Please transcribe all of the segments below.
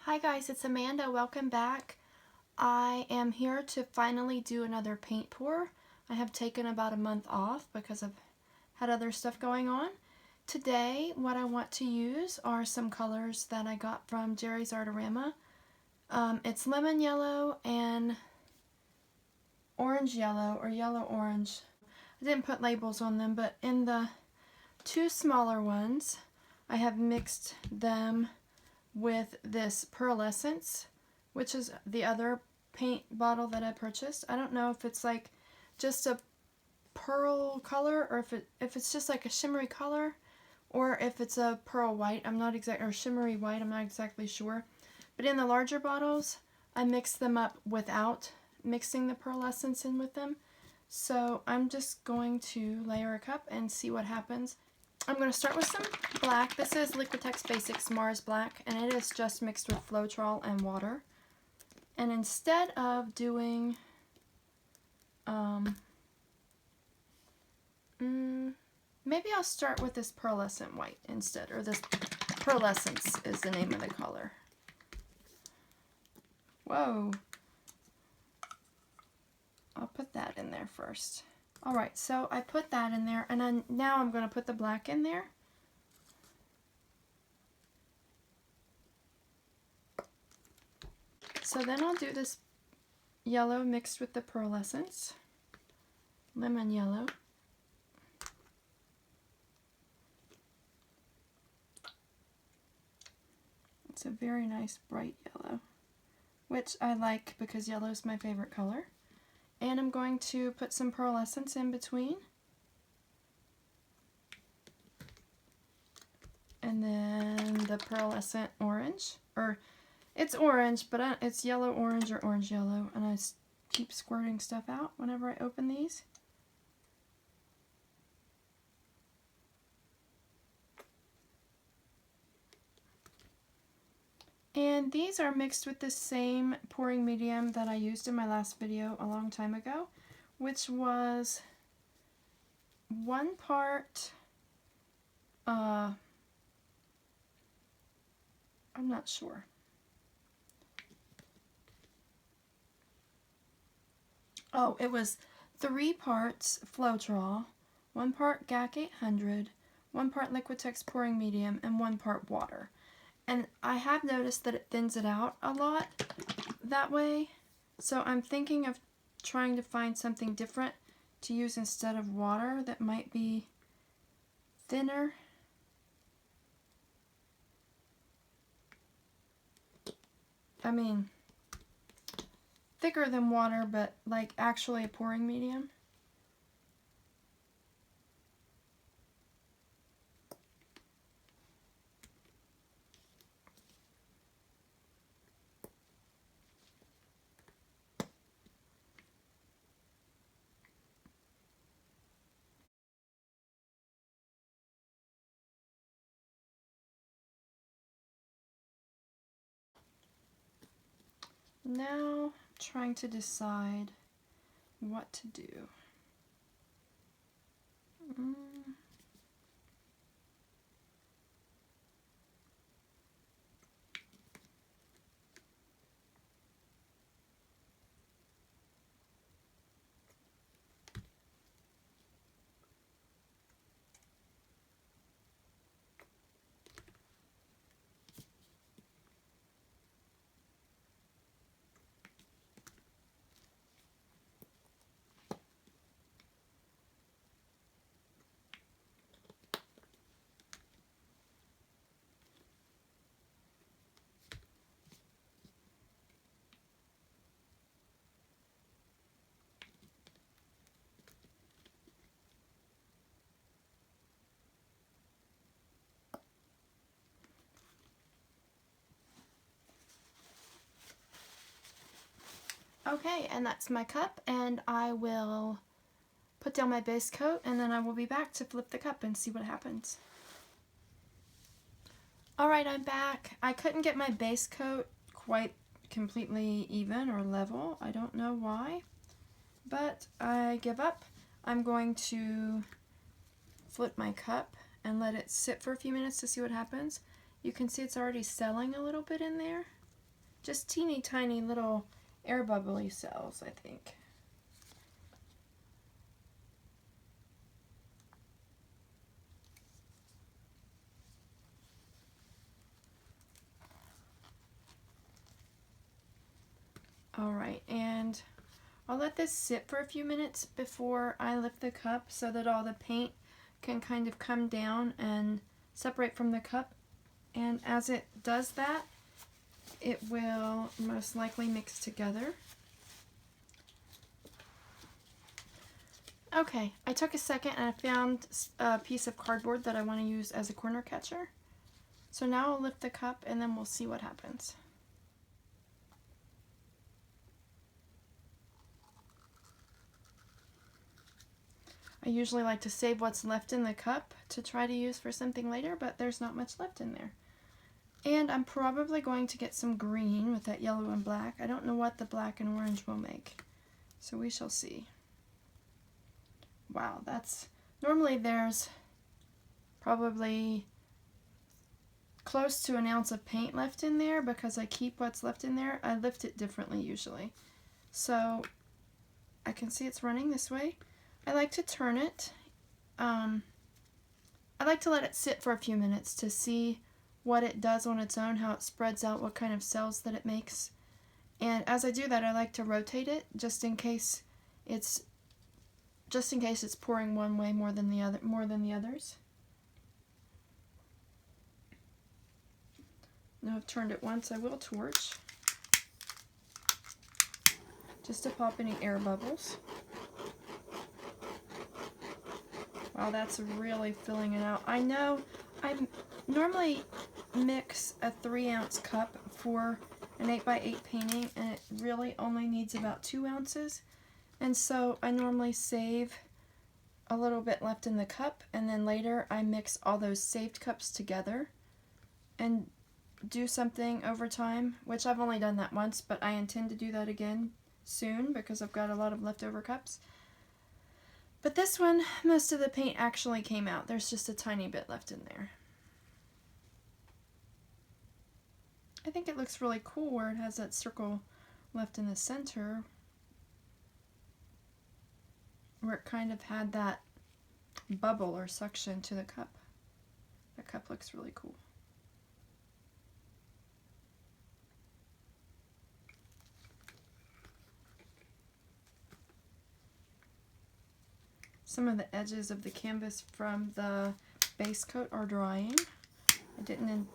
Hi guys, it's Amanda. Welcome back. I am here to finally do another paint pour. I have taken about a month off because I've had other stuff going on. Today, what I want to use are some colors that I got from Jerry's Artorama. It's lemon yellow and orange yellow or yellow orange. I didn't put labels on them, but in the two smaller ones, I have mixed them with this Pearlescent, which is the other paint bottle that I purchased. I don't know if it's like just a pearl color or if it's just like a shimmery color or if it's a pearl white. I'm not exact or shimmery white. I'm not exactly sure. But in the larger bottles, I mixed them up without mixing the Pearlescent in with them. So I'm just going to layer a cup and see what happens. I'm going to start with some black. This is Liquitex Basics Mars Black, and it is just mixed with Floetrol and water. And instead of doing, maybe I'll start with this Pearlescent White instead, or this Pearlescence is the name of the color. Whoa. I'll put that in there first. Alright, so I put that in there, and then now I'm going to put the black in there. So then I'll do this yellow mixed with the Pearlescence, lemon yellow. It's a very nice bright yellow, which I like because yellow is my favorite color. And I'm going to put some Pearlescence in between. And then the Pearlescent orange, or it's orange, but it's yellow orange or orange yellow, and I keep squirting stuff out whenever I open these. And these are mixed with the same pouring medium that I used in my last video a long time ago, which was 1 part, I'm not sure. Oh, it was 3 parts Floetrol, 1 part GAC 800, 1 part Liquitex pouring medium, and 1 part water. And I have noticed that it thins it out a lot that way, so I'm thinking of trying to find something different to use instead of water that might be thinner. I mean, thicker than water, but like actually a pouring medium. Now, trying to decide what to do. Okay, and that's my cup, and I will put down my base coat, and then I will be back to flip the cup and see what happens. Alright, I'm back. I couldn't get my base coat quite completely even or level. I don't know why, but I give up. I'm going to flip my cup and let it sit for a few minutes to see what happens. You can see it's already selling a little bit in there. just teeny tiny little air bubbly cells, I think. Alright, and I'll let this sit for a few minutes before I lift the cup so that all the paint can kind of come down and separate from the cup. And as it does that, it will most likely mix together. Okay, I took a second and I found a piece of cardboard that I want to use as a corner catcher. So now I'll lift the cup and then we'll see what happens. I usually like to save what's left in the cup to try to use for something later, but there's not much left in there. And I'm probably going to get some green with that yellow and black. I don't know what the black and orange will make, so we shall see. Wow, normally there's probably close to an ounce of paint left in there because I keep what's left in there. I lift it differently usually. So I can see it's running this way. I like to turn it. I like to let it sit for a few minutes to see what it does on its own, how it spreads out, what kind of cells that it makes. And as I do that, I like to rotate it just in case it's pouring one way more than the others. Now I've turned it once, I will torch just to pop any air bubbles. Wow, that's really filling it out. I know I normally mix a 3-ounce cup for an 8x8 painting, and it really only needs about 2 ounces. And so I normally save a little bit left in the cup, and then later I mix all those saved cups together and do something over time, which I've only done that once, but I intend to do that again soon because I've got a lot of leftover cups. But this one, most of the paint actually came out. There's just a tiny bit left in there. I think it looks really cool where it has that circle left in the center, where it kind of had that bubble or suction to the cup. The cup looks really cool. Some of the edges of the canvas from the base coat are drying. I didn't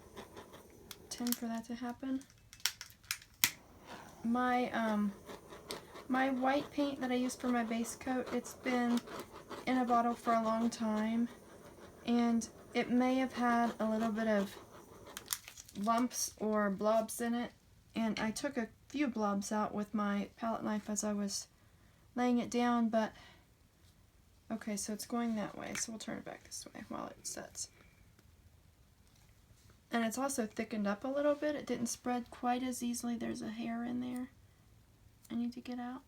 intend for that to happen. My white paint that I use for my base coat, it's been in a bottle for a long time, and it may have had a little bit of lumps or blobs in it, and I took a few blobs out with my palette knife as I was laying it down, but okay, so it's going that way, so we'll turn it back this way while it sets. And it's also thickened up a little bit. It didn't spread quite as easily. There's a hair in there I need to get out.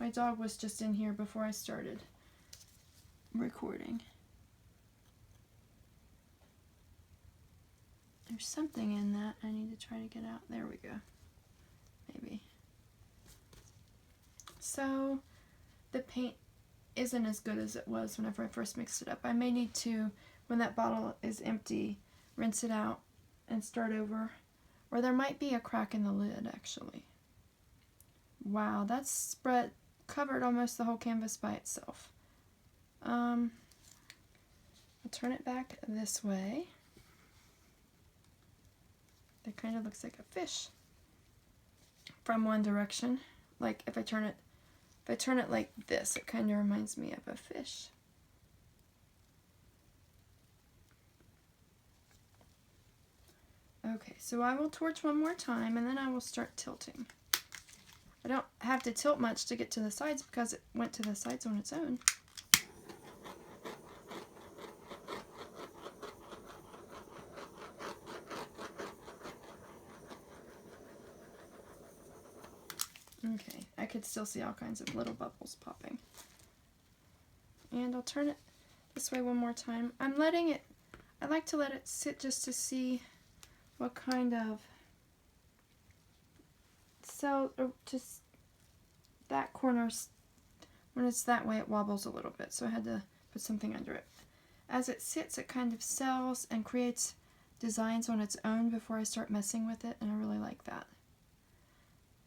My dog was just in here before I started recording. There's something in that I need to try to get out. There we go. Maybe. So the paint isn't as good as it was whenever I first mixed it up. I may need to, when that bottle is empty, rinse it out and start over. Or there might be a crack in the lid, actually. Wow, that's covered almost the whole canvas by itself. I'll turn it back this way. That kind of looks like a fish from one direction. Like if I turn it like this, it kind of reminds me of a fish. Okay, so I will torch one more time and then I will start tilting. I don't have to tilt much to get to the sides because it went to the sides on its own. Okay, I could still see all kinds of little bubbles popping. And I'll turn it this way one more time. I like to let it sit just to see what kind of cell, just that corner's, when it's that way, it wobbles a little bit, so I had to put something under it. As it sits, it kind of sells and creates designs on its own before I start messing with it, and I really like that.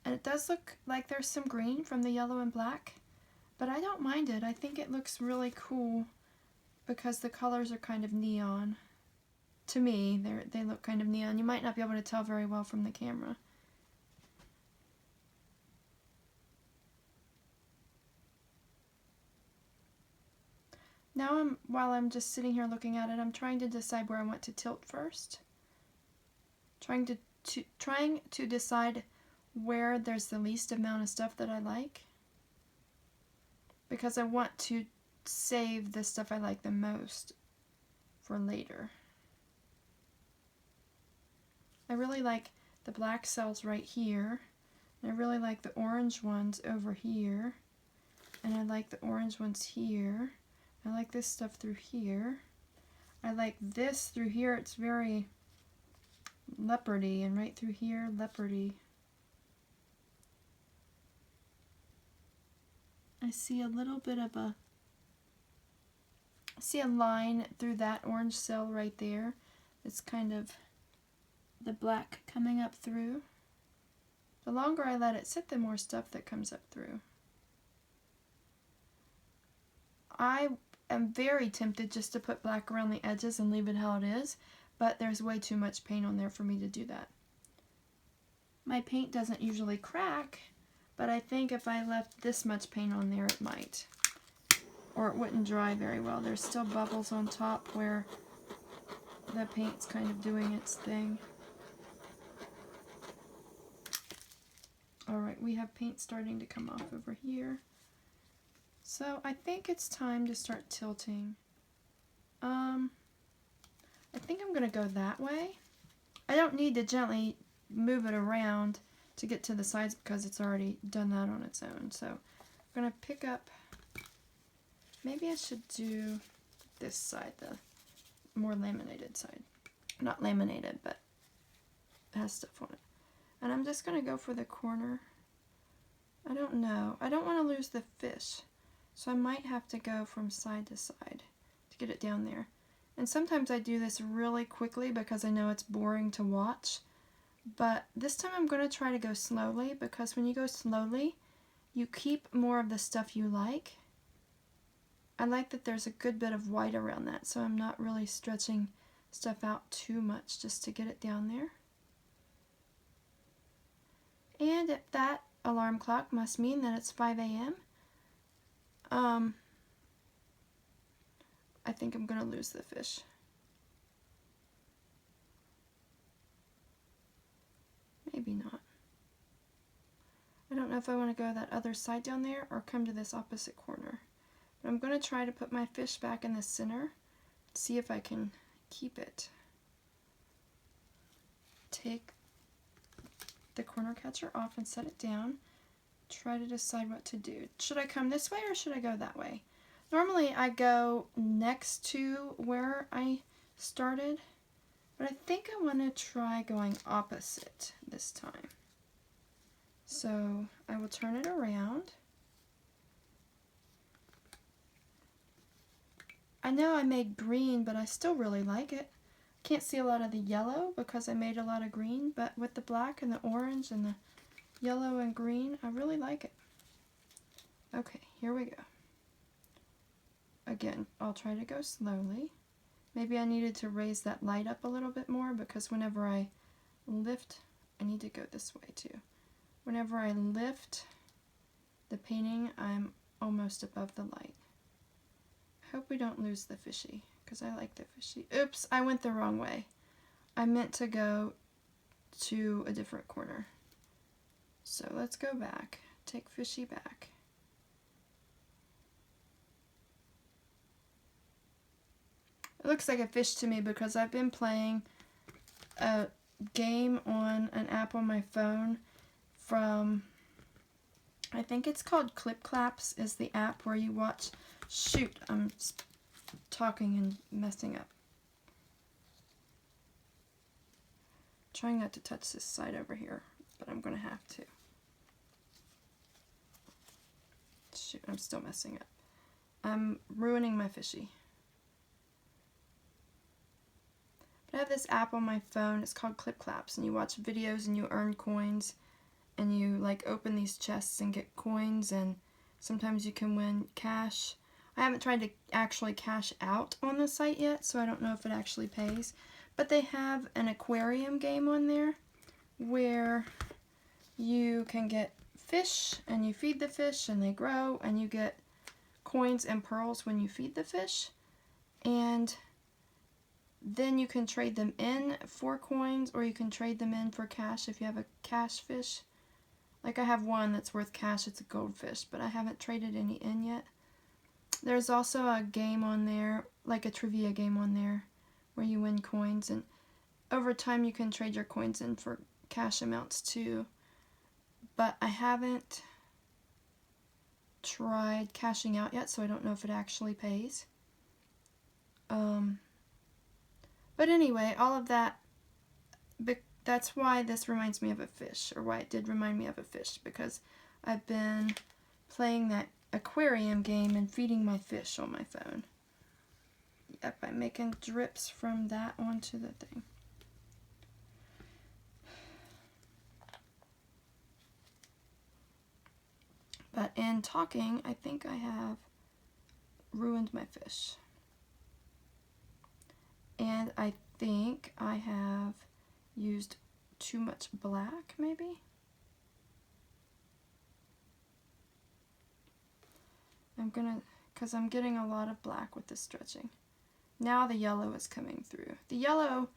And it does look like there's some green from the yellow and black, but I don't mind it. I think it looks really cool because the colors are kind of neon. To me, they look kind of neon. You might not be able to tell very well from the camera. Now, while I'm just sitting here looking at it, I'm trying to decide where I want to tilt first. Trying to decide where there's the least amount of stuff that I like, because I want to save the stuff I like the most for later. I really like the black cells right here, and I really like the orange ones over here, and I like the orange ones here. I like this stuff through here. I like this through here. It's very leopardy, and right through here, leopardy. I see a little bit of a, I see a line through that orange cell right there. It's kind of the black coming up through. The longer I let it sit, the more stuff that comes up through. I am very tempted just to put black around the edges and leave it how it is, but there's way too much paint on there for me to do that. My paint doesn't usually crack, but I think if I left this much paint on there, it might. Or it wouldn't dry very well. There's still bubbles on top where the paint's kind of doing its thing. Alright, we have paint starting to come off over here. So I think it's time to start tilting. I think I'm going to go that way. I don't need to gently move it around to get to the sides because it's already done that on its own. So I'm going to pick up, maybe I should do this side, the more laminated side. Not laminated, but it has stuff on it. And I'm just going to go for the corner. I don't know. I don't want to lose the fish. So I might have to go from side to side to get it down there. And sometimes I do this really quickly because I know it's boring to watch. But this time I'm going to try to go slowly, because when you go slowly, you keep more of the stuff you like. I like that there's a good bit of white around that, so I'm not really stretching stuff out too much just to get it down there. And if that alarm clock must mean that it's 5 a.m., I think I'm going to lose the fish. Maybe not. I don't know if I want to go that other side down there or come to this opposite corner. But I'm going to try to put my fish back in the center, see if I can keep it. Take the corner catcher off and set it down. Try to decide what to do. Should I come this way or should I go that way? Normally I go next to where I started, but I think I want to try going opposite this time. So I will turn it around. I know I made green, but I still really like it. Can't see a lot of the yellow because I made a lot of green, but with the black and the orange and the yellow and green, I really like it. Okay, here we go. Again, I'll try to go slowly. Maybe I needed to raise that light up a little bit more because whenever I lift, I need to go this way too. Whenever I lift the painting, I'm almost above the light. I hope we don't lose the fishy because I like the fishy. Oops, I went the wrong way. I meant to go to a different corner. So let's go back. Take fishy back. It looks like a fish to me because I've been playing a game on an app on my phone from, I think it's called ClipClaps, is the app where you watch, shoot, I'm talking and messing up. Trying not to touch this side over here, but I'm going to have to. Shoot, I'm still messing up. I'm ruining my fishy. But I have this app on my phone. It's called ClipClaps, and you watch videos and you earn coins, and you like open these chests and get coins, and sometimes you can win cash. I haven't tried to actually cash out on the site yet, so I don't know if it actually pays. But they have an aquarium game on there where you can get fish, and you feed the fish, and they grow, and you get coins and pearls when you feed the fish. And then you can trade them in for coins, or you can trade them in for cash if you have a cash fish. Like I have one that's worth cash, it's a goldfish, but I haven't traded any in yet. There's also a game on there, like a trivia game on there, where you win coins, and over time you can trade your coins in for cash amounts too. But I haven't tried cashing out yet, so I don't know if it actually pays. But anyway, all of that, that's why this reminds me of a fish, or why it did remind me of a fish, because I've been playing that aquarium game and feeding my fish on my phone. Yep, I'm making drips from that onto the thing. But in talking, I think I have ruined my fish. And I think I have used too much black, maybe? Because I'm getting a lot of black with this stretching. Now the yellow is coming through. The yellow,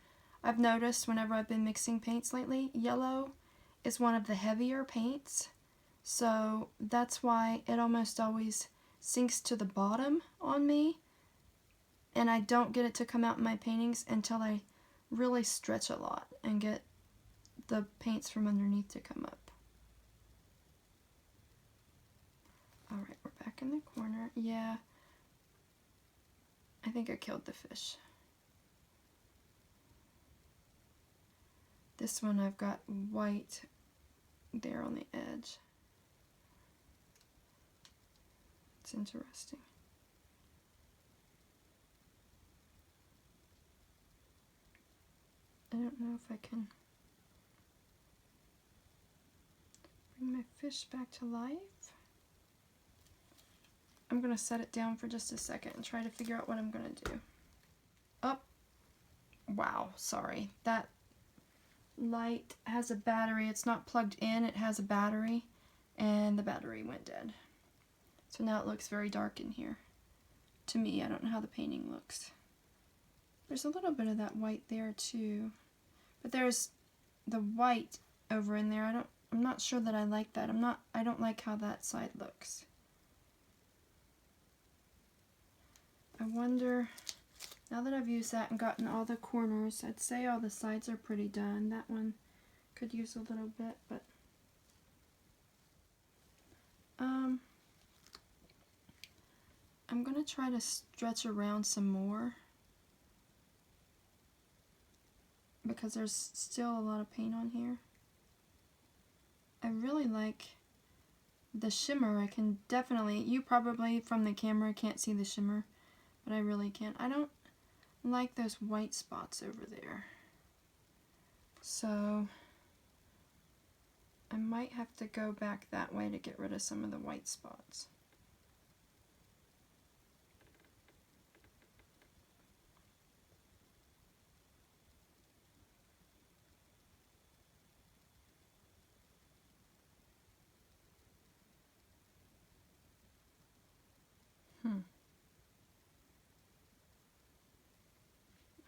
I've noticed whenever I've been mixing paints lately, yellow is one of the heavier paints. So that's why it almost always sinks to the bottom on me. And I don't get it to come out in my paintings until I really stretch a lot and get the paints from underneath to come up. Alright, we're back in the corner. Yeah, I think I killed the fish. This one I've got white there on the edge. It's interesting. I don't know if I can bring my fish back to life. I'm going to set it down for just a second and try to figure out what I'm going to do. Oh, wow, sorry. That light has a battery. It's not plugged in, it has a battery, and the battery went dead. So now it looks very dark in here. To me, I don't know how the painting looks. There's a little bit of that white there too. But there's the white over in there. I'm not sure that I like that. I don't like how that side looks. I wonder, now that I've used that and gotten all the corners, I'd say all the sides are pretty done. That one could use a little bit, but I'm gonna try to stretch around some more because there's still a lot of paint on here. I really like the shimmer. I can definitely, you probably from the camera can't see the shimmer, but I really can. I don't like those white spots over there. So I might have to go back that way to get rid of some of the white spots.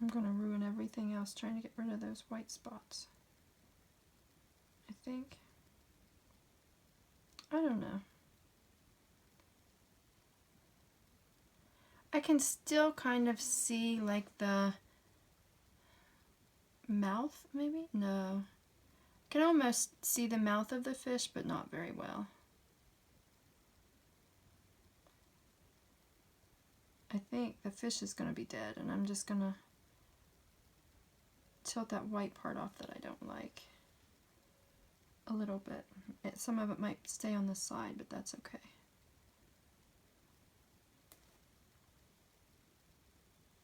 I'm going to ruin everything else trying to get rid of those white spots. I think. I don't know. I can still kind of see like the mouth, maybe? No. I can almost see the mouth of the fish, but not very well. I think the fish is going to be dead, and I'm just going to tilt that white part off that I don't like a little bit. Some of it might stay on the side, but that's okay.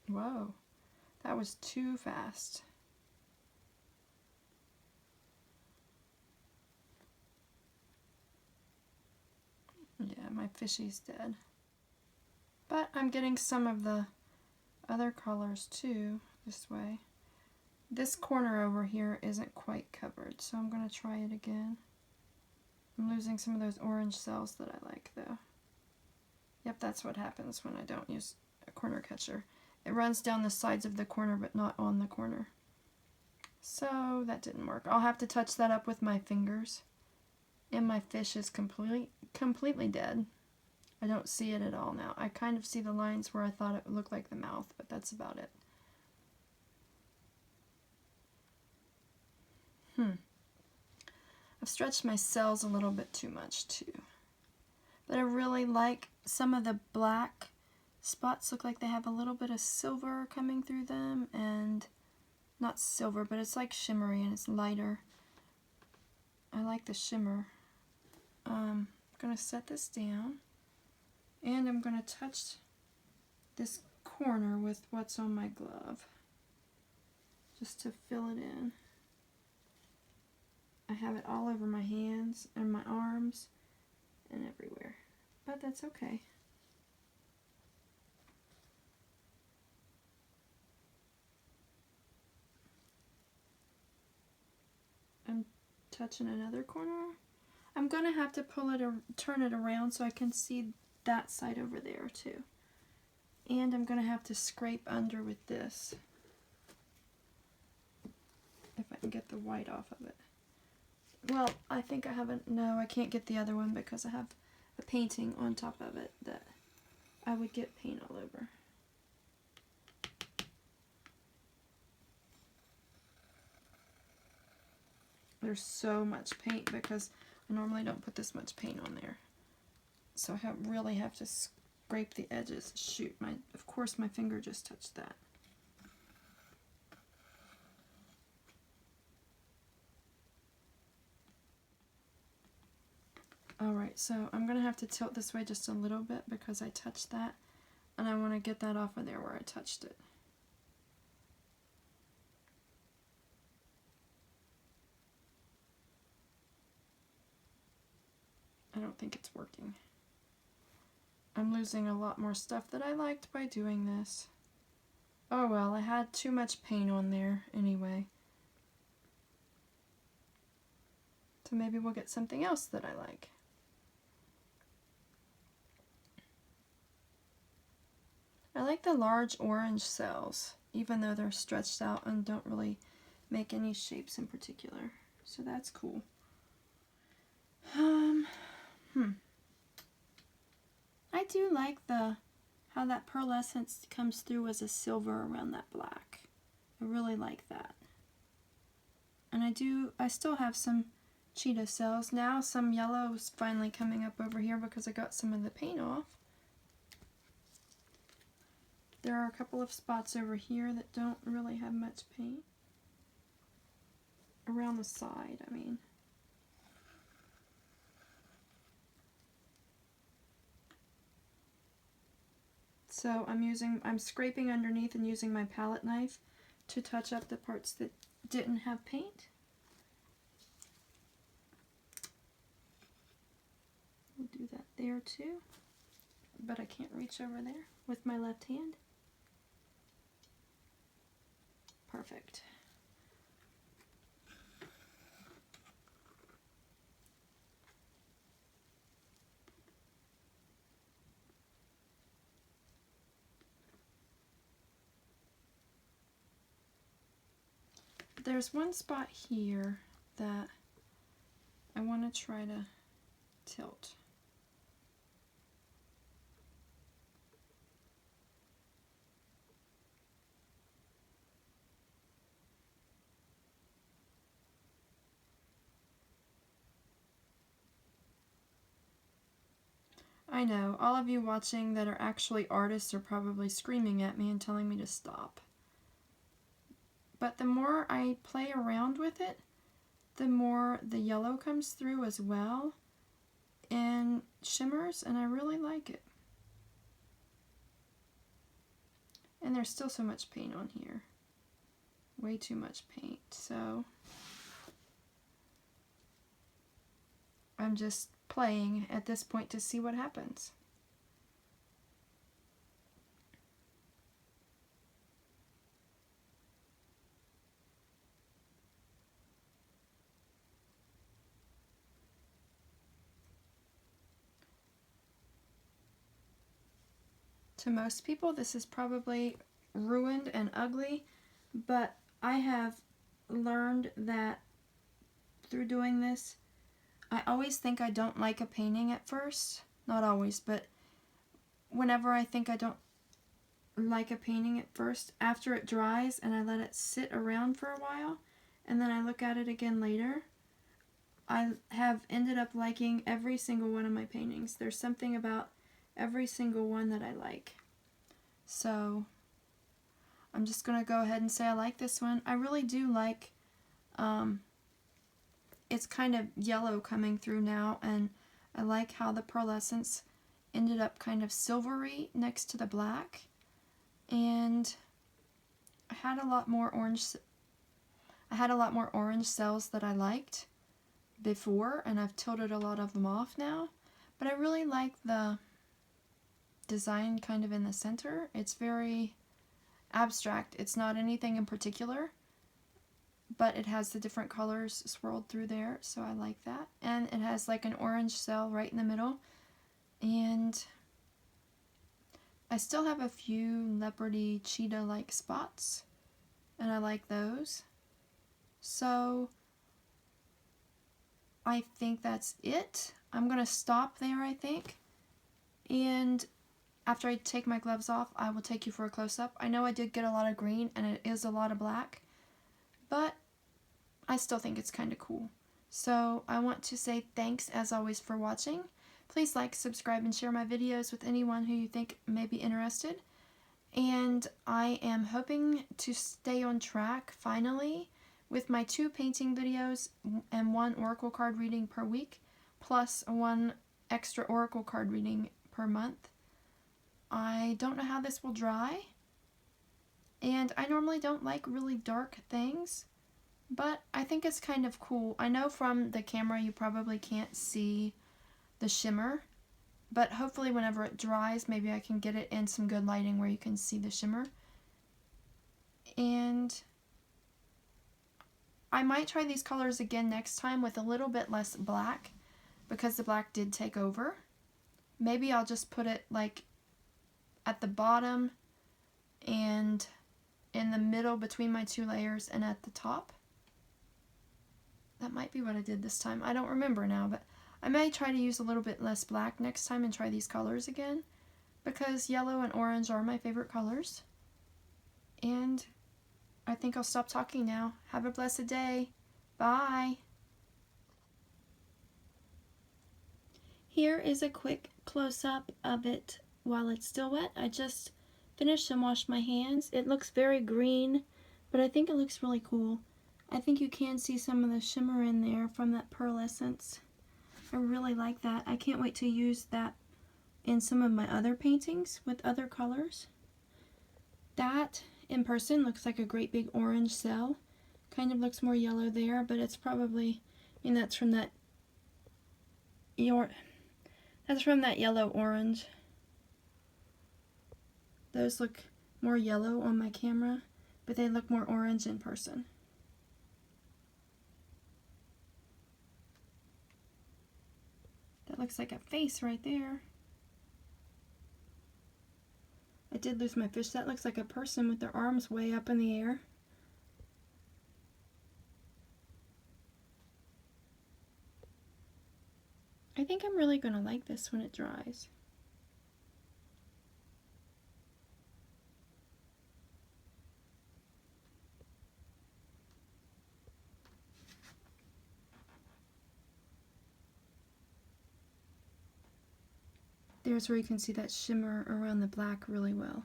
Whoa, that was too fast. Yeah, my fishy's dead. But I'm getting some of the other colors too this way. This corner over here isn't quite covered, so I'm going to try it again. I'm losing some of those orange cells that I like though. Yep, that's what happens when I don't use a corner catcher. It runs down the sides of the corner but not on the corner. So that didn't work. I'll have to touch that up with my fingers. And my fish is completely dead. I don't see it at all now. I kind of see the lines where I thought it looked like the mouth, but that's about it. I've stretched my cells a little bit too much too. But I really like some of the black spots look like they have a little bit of silver coming through them, and not silver, but it's like shimmery and it's lighter. I like the shimmer. I'm going to set this down and I'm going to touch this corner with what's on my glove just to fill it in. I have it all over my hands and my arms and everywhere, but that's okay. I'm touching another corner. I'm going to have to pull it or turn it around so I can see that side over there too. And I'm going to have to scrape under with this if I can get the white off of it. Well, I think I haven't. No, I can't get the other one because I have a painting on top of it that I would get paint all over. There's so much paint because I normally don't put this much paint on there. So I really have to scrape the edges. Shoot, of course my finger just touched that. Alright, so I'm going to have to tilt this way just a little bit because I touched that, and I want to get that off of there where I touched it. I don't think it's working. I'm losing a lot more stuff that I liked by doing this. Oh well, I had too much paint on there anyway. So maybe we'll get something else that I like. I like the large orange cells, even though they're stretched out and don't really make any shapes in particular. So that's cool. I do like how that pearlescent comes through as a silver around that black. I really like that. And I still have some cheetah cells. Now some yellow is finally coming up over here because I got some of the paint off. There are a couple of spots over here that don't really have much paint. Around the side, I mean. So I'm scraping underneath and using my palette knife to touch up the parts that didn't have paint. We'll do that there too, but I can't reach over there with my left hand. Perfect. There's one spot here that I want to try to tilt. I know, all of you watching that are actually artists are probably screaming at me and telling me to stop. But the more I play around with it, the more the yellow comes through as well and shimmers, and I really like it. And there's still so much paint on here. Way too much paint. So I'm just playing at this point to see what happens. To most people, this is probably ruined and ugly, but I have learned that through doing this, I always think I don't like a painting at first. Not always, but whenever I think I don't like a painting at first, after it dries and I let it sit around for a while, and then I look at it again later, I have ended up liking every single one of my paintings. There's something about every single one that I like. So I'm just going to go ahead and say I like this one. I really do like, it's kind of yellow coming through now, and I like how the pearlescence ended up kind of silvery next to the black. And I had a lot more orange cells that I liked before, and I've tilted a lot of them off now. But I really like the design kind of in the center. It's very abstract. It's not anything in particular, but it has the different colors swirled through there, so I like that. And it has like an orange cell right in the middle. And I still have a few leopardy cheetah-like spots, and I like those. So I think that's it. I'm going to stop there, I think. And after I take my gloves off, I will take you for a close-up. I know I did get a lot of green, and it is a lot of black, but I still think it's kind of cool. So I want to say thanks, as always, for watching. Please like, subscribe, and share my videos with anyone who you think may be interested. And I am hoping to stay on track, finally, with my 2 painting videos and 1 oracle card reading per week, plus 1 extra oracle card reading per month. I don't know how this will dry, and I normally don't like really dark things, but I think it's kind of cool. I know from the camera you probably can't see the shimmer, but hopefully whenever it dries, maybe I can get it in some good lighting where you can see the shimmer. And I might try these colors again next time with a little bit less black, because the black did take over. Maybe I'll just put it like at the bottom and in the middle between my 2 layers and at the top. That might be what I did this time. I don't remember now, but I may try to use a little bit less black next time and try these colors again, because yellow and orange are my favorite colors. And I think I'll stop talking now. Have a blessed day. Bye. Here is a quick close-up of it while it's still wet. I just finished and washed my hands. It looks very green, but I think it looks really cool. I think you can see some of the shimmer in there from that pearlescence. I really like that. I can't wait to use that in some of my other paintings with other colors. That in person looks like a great big orange cell. Kind of looks more yellow there, but it's probably, I mean, that's from that yellow orange. Those look more yellow on my camera, but they look more orange in person. That looks like a face right there. I did lose my fish. That looks like a person with their arms way up in the air. I think I'm really going to like this when it dries. There's where you can see that shimmer around the black really well.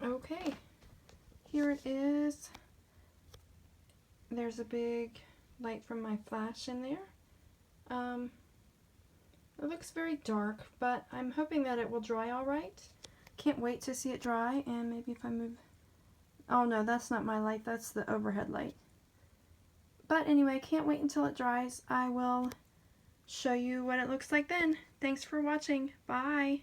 Okay, here it is. there's a big light from my flash in there. It looks very dark, but I'm hoping that it will dry all right. Can't wait to see it dry, and maybe if I move... Oh no, that's not my light, that's the overhead light. But anyway, can't wait until it dries. I will show you what it looks like then. Thanks for watching. Bye!